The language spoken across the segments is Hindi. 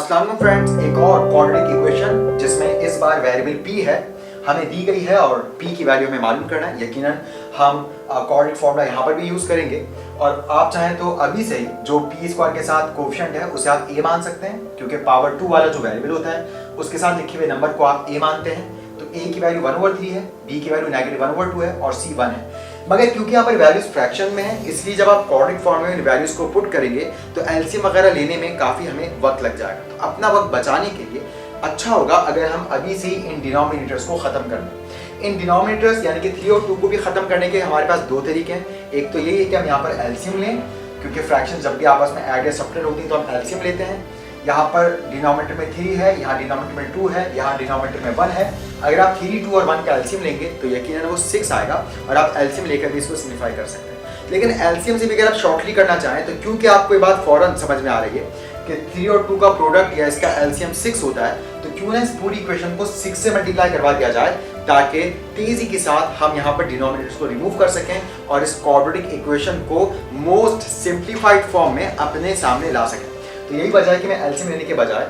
अस्सलाम वालेकुम फ्रेंड्स, एक और क्वाड्रेटिक इक्वेशन जिसमें इस बार वेरिएबल p है हमें दी गई है और p की वैल्यू हमें मालूम करना है। यकीनन हम क्वाड्रेटिक फॉर्मूला यहाँ पर भी यूज करेंगे और आप चाहें तो अभी से ही जो p स्क्वायर के साथ कोएफिशिएंट है उसे आप a मान सकते हैं, क्योंकि पावर 2 वाला जो वेरिएबल होता है उसके साथ लिखे हुए नंबर को आप a मानते हैं। तो a की वैल्यू 1/3 है, b की वैल्यू -1/2 है और c 1 है। मगर क्योंकि यहाँ पर वैल्यूज फ्रैक्शन में है, इसलिए जब आप क्वाड्रेटिक फॉर्म में वैल्यूज को पुट करेंगे तो एलसीएम वगैरह लेने में काफी हमें वक्त लग जाएगा। तो अपना वक्त बचाने के लिए अच्छा होगा अगर हम अभी से ही इन डिनोमिनेटर्स को खत्म कर लें। इन डिनोमिनेटर्स यानी कि 3 और 2 को भी खत्म करने के हमारे पास दो तरीके हैं। एक तो यही है कि हम यहाँ पर एलसीएम लें, क्योंकि फ्रैक्शन जब भी आपस में ऐड या सब्ट्रैक्ट होती है तो हम एलसीएम लेते हैं। यहाँ पर डिनोमिनेटर में 3 है, यहाँ डिनोमिनेटर में 2 है, यहाँ डिनोमिनेटर में 1 है। अगर आप 3, 2 और 1 का एलसीएम लेंगे तो यकीनन वो 6 आएगा और आप एलसीएम लेकर भी इसको सिम्प्लीफाई कर सकते हैं। लेकिन एलसीएम से भी अगर आप शॉर्टली करना चाहें तो क्योंकि आपको ये बात फौरन समझ में आ रही है कि 3 और 2 का प्रोडक्ट या इसका एलसीएम 6 होता है, तो क्यों ना इस पूरी इक्वेशन को 6 से मल्टीप्लाई करवा दिया जाए ताकि तेजी के साथ हम यहाँ पर डिनोमिनेटर्स को रिमूव कर सकें और इस क्वाड्रेटिक इक्वेशन को मोस्ट सिंप्लीफाइड फॉर्म में अपने सामने ला सकें। तो यही वजह है कि मैं एलसीएम लेने के बजाय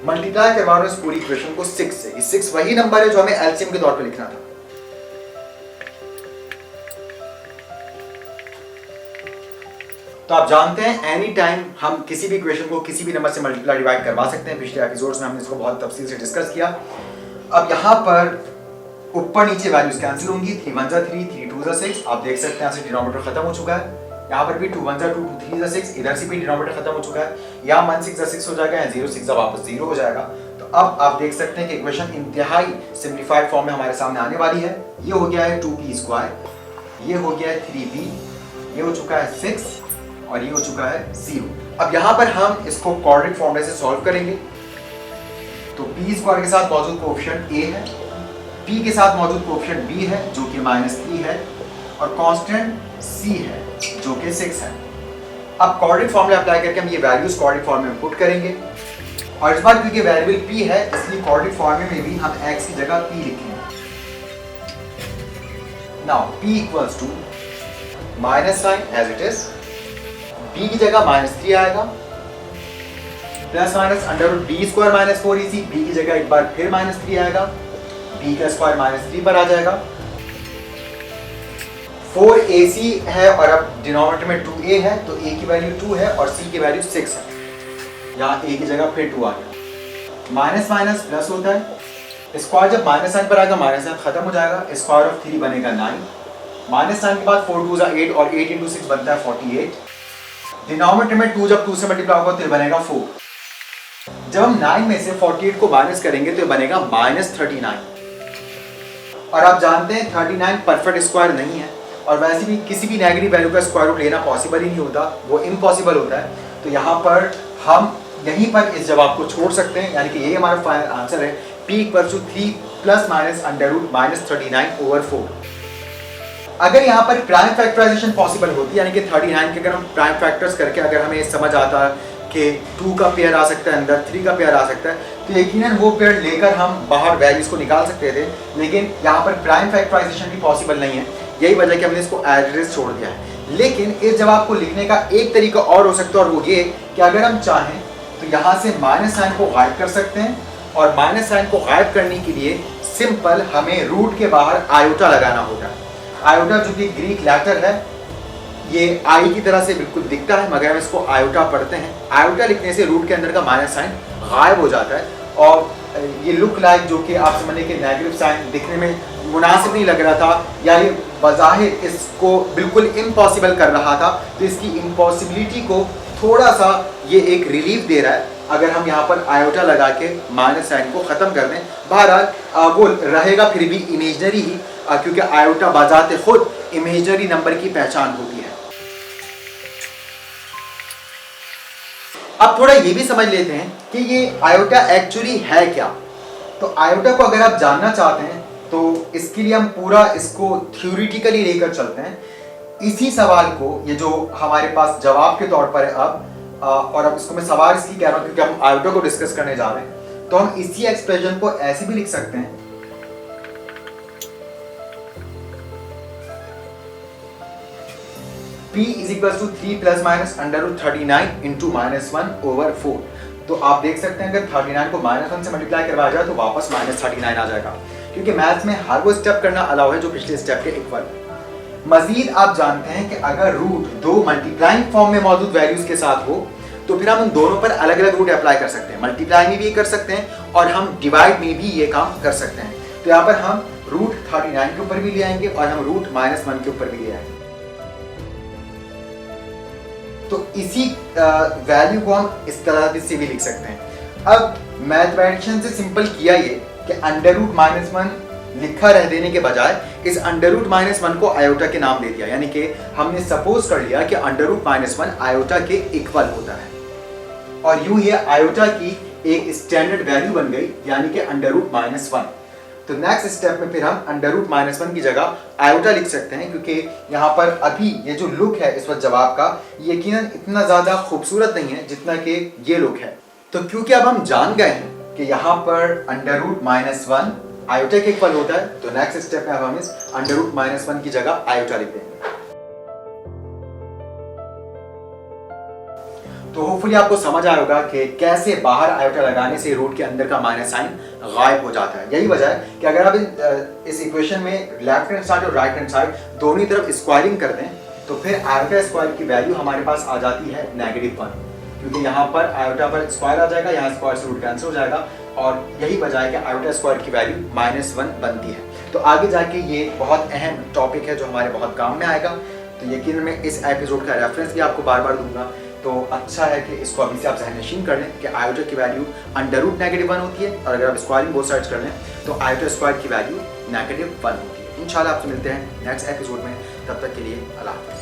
मल्टीप्लाई करवा रहा हूं इस पूरी इक्वेशन को 6 से। ये 6 वही नंबर है जो हमें एलसीएम के तौर पे लिखना था। तो आप जानते हैं एनी टाइम हम किसी भी इक्वेशन को किसी भी नंबर से मल्टीप्लाई डिवाइड करवा सकते हैं। पिछले एपिसोड्स में हमने इसको बहुत तफसील से डिस्कस किया। अब यहाँ पर ऊपर नीचे वैल्यूज कैंसिल होंगी, 3 1 3, 3 2 6। आप देख सकते हैं यहाँ से डिनोमिनेटर खत्म हो चुका है। यहाँ पर भी 2 1 2, 2 3 6, इधर से भी डिनोमिनेटर खत्म हो चुका है। यहाँ 1 6 6 हो जाएगा, यहाँ 0 6 वापस 0 हो जाएगा। तो अब आप देख सकते हैं कि इक्वेशन इंतहाई सिंप्लीफाइड फॉर्म में हमारे सामने आने वाली है। ये हो गया है 2p², ये हो गया है 3p, ये हो चुका है 6 और ये हो चुका है 0। अब यहाँ पर हम इसको क्वाड्रेटिक फॉर्मूले से सॉल्व करेंगे। तो p² के साथ मौजूद कोएफिशिएंट a है, p के साथ मौजूद कोएफिशिएंट b है जो कि -3 है और कांस्टेंट c है जो कि 6 है। अब क्वाड्रेटिक फॉर्मूला अप्लाई करके हम ये वैल्यूज क्वाड्रेटिक फॉर्मूले में पुट करेंगे और इस बार क्योंकि वेरिएबल p है इसलिए क्वाड्रेटिक फॉर्मूले में भी हम x की जगह p लिखेंगे। Now p equals to minus sine as it is, b की जगह -3 आएगा, plus minus √b² -4ac, b की जगह एक बार फिर -3 आएगा, b का स्क्वायर -3 पर आ जाएगा। 4ac है और अब डिनोमिनेटर में 2a है तो a की वैल्यू 2 है और c की वैल्यू 6 है। यहाँ a की जगह फिर 2 आ गया। माइनस माइनस प्लस होता है, स्क्वायर जब माइनस साइन पर आएगा माइनस साइन खत्म हो जाएगा, स्क्वायर ऑफ 3 बनेगा 9, माइनस साइन के बाद 4 2 8 और 8 × 6 बनता है 48। डिनोमिनेटर में 2 जब 2 से मल्टीप्लाई होगा तो बनेगा 4। जब हम 9 में से 48 को माइनस करेंगे तो बनेगा -39। और आप जानते हैं 39 परफेक्ट स्क्वायर नहीं है और वैसे भी किसी भी नेगेटिव वैल्यू का स्क्वायर रूट लेना पॉसिबल ही नहीं होता, वो इम्पॉसिबल होता है। तो यहाँ पर हम यहीं पर इस जवाब को छोड़ सकते हैं, यानी कि ये हमारा फाइनल आंसर है p = 3 ± √-39/4। अगर यहाँ पर प्राइम फैक्टराइजेशन पॉसिबल होती, यानी कि 39 के अगर हम प्राइम फैक्टर्स करके अगर हमें समझ आता कि 2 का पेयर आ सकता है अंदर, 3 का पेयर आ सकता है, तो यकीनन वो पेयर लेकर हम बाहर वैल्यूज को निकाल सकते थे। लेकिन यहाँ पर प्राइम फैक्टराइजेशन भी पॉसिबल नहीं है, यही वजह कि हमने इसको एज इट इज छोड़ दिया है। लेकिन इस जवाब को लिखने का एक तरीका और हो सकता है और वो ये कि अगर हम चाहें तो यहाँ से माइनस साइन को गायब कर सकते हैं और माइनस साइन को गायब करने के लिए सिंपल हमें रूट के बाहर आयोटा लगाना होगा। आयोटा जो कि ग्रीक लेटर है, ये आई की तरह से बिल्कुल दिखता है मगर हम इसको आयोटा पढ़ते हैं। आयोटा लिखने से रूट के अंदर का माइनस साइन गायब हो जाता है और ये लुक लाइक जो कि आप समझने के नेगेटिव साइन दिखने में मुनासिब नहीं लग रहा था या ये बज़ाहिर इसको बिल्कुल इम्पॉसिबल कर रहा था, तो इसकी इम्पॉसिबिलिटी को थोड़ा सा ये एक रिलीफ दे रहा है अगर हम यहाँ पर आयोटा लगा के माइनस साइन को ख़त्म कर दें। बहरहाल वो रहेगा फिर भी इमेजनरी ही, क्योंकि आयोटा बाज़ाते खुद इमेजनरी नंबर की पहचान होती है। अब थोड़ा ये भी समझ लेते हैं कि ये आयोटा एक्चुअली है क्या। तो आयोटा को अगर आप जानना चाहते हैं तो इसके लिए हम पूरा इसको थ्योरेटिकली लेकर चलते हैं। इसी सवाल को, ये जो हमारे पास जवाब के तौर पर है अब, और अब इसको मैं सवाल इसलिए कह रहा हूँ क्योंकि हम आयोटा को डिस्कस करने जा रहे हैं, तो हम इसी एक्सप्रेशन को ऐसे भी लिख सकते हैं p = 3 ± √39 × -1/4। तो आप देख सकते हैं अगर 39 को -1 से मल्टीप्लाई करवाया जाए तो वापस -39 आ जाएगा, क्योंकि मैथ्स में हर वो स्टेप करना अलाउ है जो पिछले स्टेप के इक्वल है। मजीद आप जानते हैं कि अगर रूट दो मल्टीप्लाइंग फॉर्म में मौजूद वैल्यूज के साथ हो तो फिर हम उन दोनों पर अलग अलग रूट अप्लाई कर सकते हैं। मल्टीप्लाई में भी कर सकते हैं और हम डिवाइड में भी ये काम कर सकते हैं। तो यहाँ पर हम रूट 39 के ऊपर भी ले आएंगे और हम रूट -1 के ऊपर भी ले आएंगे। तो इसी वैल्यू को हम इस तरह से भी लिख सकते हैं। अब मैथमेटिशियन से सिंपल किया ये कि अंडर रूट -1 लिखा रह देने के बजाय इस अंडर रूट -1 को आयोटा के नाम दे दिया, यानी कि हमने सपोज कर लिया कि अंडर रूट -1 आयोटा के इक्वल होता है और यूं ये आयोटा की एक स्टैंडर्ड वैल्यू बन गई, यानी कि अंडर रूट -1। तो नेक्स्ट स्टेप में फिर हम अंडर रूट -1 की जगह आयोटा लिख सकते हैं, क्योंकि यहाँ पर अभी ये जो लुक है इस वक्त जवाब का यकीनन इतना ज़्यादा खूबसूरत नहीं है जितना कि ये लुक है। तो क्योंकि अब हम जान गए हैं कि यहाँ पर अंडर रूट -1 आयोटा के इक्वल होता है, तो नेक्स्ट स्टेप में अब हम इस अंडर रूट -1 की जगह आयोटा लिख देंगे। तो होपफुली आपको समझ आया होगा कि कैसे बाहर आयोटा लगाने से रूट के अंदर का माइनस साइन गायब हो जाता है। यही वजह है कि अगर आप इस इक्वेशन में लेफ्ट हैंड साइड और राइट हैंड साइड दोनों ही तरफ स्क्वायरिंग कर दें तो फिर आयोटा स्क्वायर की वैल्यू हमारे पास आ जाती है -1, क्योंकि यहाँ पर आयोटा पर स्क्वायर आ जाएगा, यहाँ स्क्वायर से रूट कैंसिल हो जाएगा और यही वजह है कि आयोटा स्क्वायर की वैल्यू -1 बनती है। तो आगे जाके ये बहुत अहम टॉपिक है जो हमारे बहुत काम में आएगा। तो यकीन मैं इस एपिसोड का रेफरेंस भी आपको बार बार दूंगा, तो अच्छा है कि इसको अभी से आप ज़हन नशीन कर लें कि आयोटा की वैल्यू अंडर रूट -1 होती है और अगर आप स्क्वायरिंग बोथ साइड्स कर लें तो आयोटा स्क्वायर की वैल्यू -1 होती है। इंशाल्लाह आपसे मिलते हैं नेक्स्ट एपिसोड में, तब तक के लिए अल्लाह हाफ़िज़।